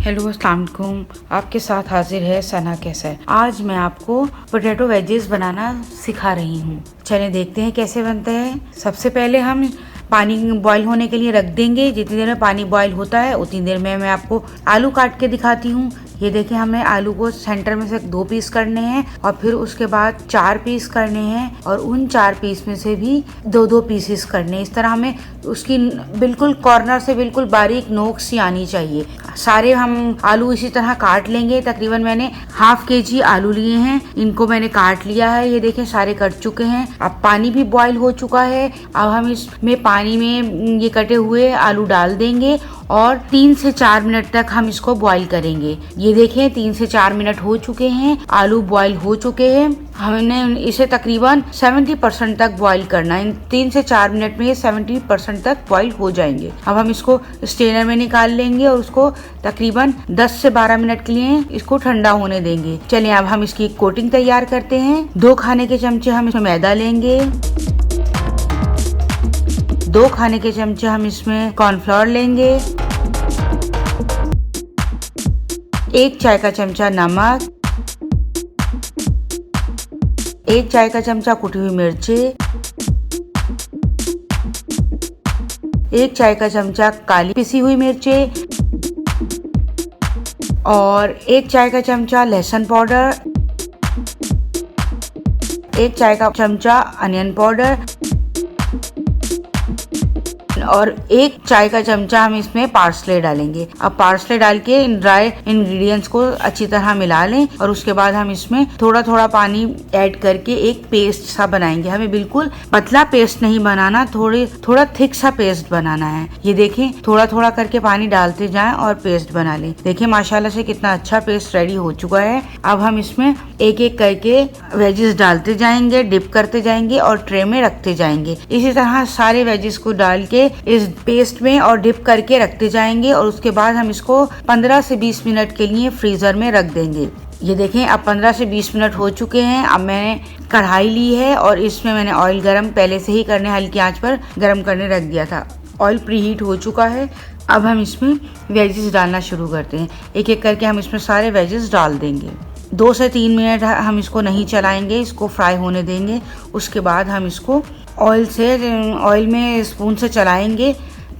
Hello अस्सलाम वालेकुम, आपके साथ हाजिर है सना कैसर। आज मैं आपको पोटैटो वेजेस बनाना सिखा रही हूँ। चलिए देखते हैं कैसे बनते हैं। सबसे पहले हम पानी बॉईल होने के लिए रख देंगे। जितनी देर में पानी बॉईल होता है उतनी देर में मैं आपको आलू काट के दिखाती हूँ। ये देखिए, हमें आलू को सेंटर में से 2 पीस करने हैं और फिर उसके बाद 4 पीस करने हैं और उन 4 पीस में से भी 2-2 पीसेस करने हैं। इस तरह हमें उसकी बिल्कुल कॉर्नर से बिल्कुल बारीक नोक सी आनी चाहिए। सारे हम आलू इसी तरह काट लेंगे। तकरीबन मैंने ½ kg आलू लिए हैं, इनको मैंने काट लिया है। ये देखें सारे कट चुके हैं। अब पानी भी बॉईल हो चुका है। अब हम इसमें पानी में ये कटे हुए आलू डाल देंगे और 3 से 4 मिनट तक हम इसको बॉईल करेंगे। ये देखें 3 से 4 मिनट हो चुके हैं, आलू बॉईल हो चुके हैं। हमने इसे तकरीबन 70% तक बॉईल करना है। 3 से 4 मिनट में ये 70% तक बॉईल हो जाएंगे। अब हम इसको स्ट्रेनर में निकाल लेंगे और उसको तकरीबन 10 से 12 मिनट के लिए इसको ठंडा होने देंगे। चलिए अब हम इसकी कोटिंग तैयार करते हैं। 2 खाने के चमचे हम इसमें मैदा लेंगे। 2 खाने के चमचे हम इसमें कॉर्नफ्लोर लेंगे। 1 चाय का चमचा नमक, 1 चाय का चमचा कुटी हुई मिर्ची, 1 चाय का चमचा काली पिसी हुई मिर्ची और 1 चाय का चमचा लहसुन पाउडर, 1 चाय का चमचा अनियन पाउडर और 1 चाय का चमचा हम इसमें पार्सले डालेंगे। अब पार्सले डाल के इन ड्राई इंग्रेडिएंट्स को अच्छी तरह मिला लें और उसके बाद हम इसमें थोड़ा थोड़ा पानी ऐड करके एक पेस्ट सा बनाएंगे। हमें बिल्कुल पतला पेस्ट नहीं बनाना, थोड़ा थिक सा पेस्ट बनाना है। ये देखें, थोड़ा थोड़ा करके पानी डालते जाएं और पेस्ट बना लें। देखिए माशाल्लाह से कितना अच्छा पेस्ट रेडी हो चुका है। अब हम इसमें एक एक करके वेजेस डालते जाएंगे, डिप करते जाएंगे और ट्रे में रखते जाएंगे। इसी तरह सारे वेजेस को डाल के इस पेस्ट में और डिप करके रखते जाएंगे और उसके बाद हम इसको 15 से 20 मिनट के लिए फ्रीजर में रख देंगे। ये देखें अब 15 से 20 मिनट हो चुके हैं। अब मैंने कढ़ाई ली है और इसमें मैंने ऑयल गरम पहले से ही करने हल्की आंच पर गरम करने रख दिया था। ऑयल प्रीहीट हो चुका है। अब हम इसमें वेजेस डालना शुरू करते हैं। एक एक करके हम इसमें सारे वेजेस डाल देंगे। 2 से 3 मिनट हम इसको नहीं चलाएंगे, इसको फ्राई होने देंगे। उसके बाद हम इसको ऑयल में स्पून से चलाएंगे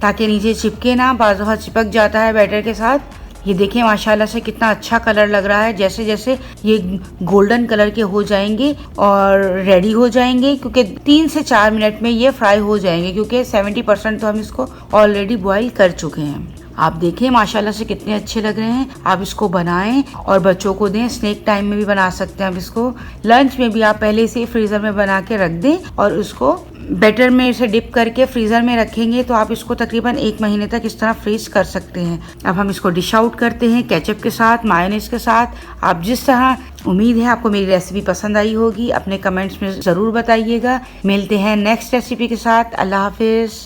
ताकि नीचे चिपके ना। बाज़ दफ़ा चिपक जाता है बैटर के साथ। ये देखें माशाल्लाह से कितना अच्छा कलर लग रहा है। जैसे जैसे ये गोल्डन कलर के हो जाएंगे और रेडी हो जाएंगे, क्योंकि 3 से 4 मिनट में ये फ्राई हो जाएंगे, क्योंकि 70% तो हम इसको ऑलरेडी बॉईल कर चुके हैं। आप देखें माशाल्लाह से कितने अच्छे लग रहे हैं। आप इसको बनाएं और बच्चों को दें। स्नैक टाइम में भी बना सकते हैं आप इसको। लंच में भी आप पहले से फ्रीजर में बना के रख दें और उसको बैटर में इसे डिप करके फ्रीजर में रखेंगे तो आप इसको तकरीबन 1 महीने तक इस तरह फ्रीज कर सकते हैं। अब हम इसको डिश आउट करते हैं केचप के साथ, मायोनीज के साथ। आप जिस तरह, उम्मीद है आपको मेरी रेसिपी पसंद आई होगी। अपने कमेंट्स में ज़रूर बताइएगा। मिलते हैं नेक्स्ट रेसिपी के साथ। अल्लाह हाफिज़।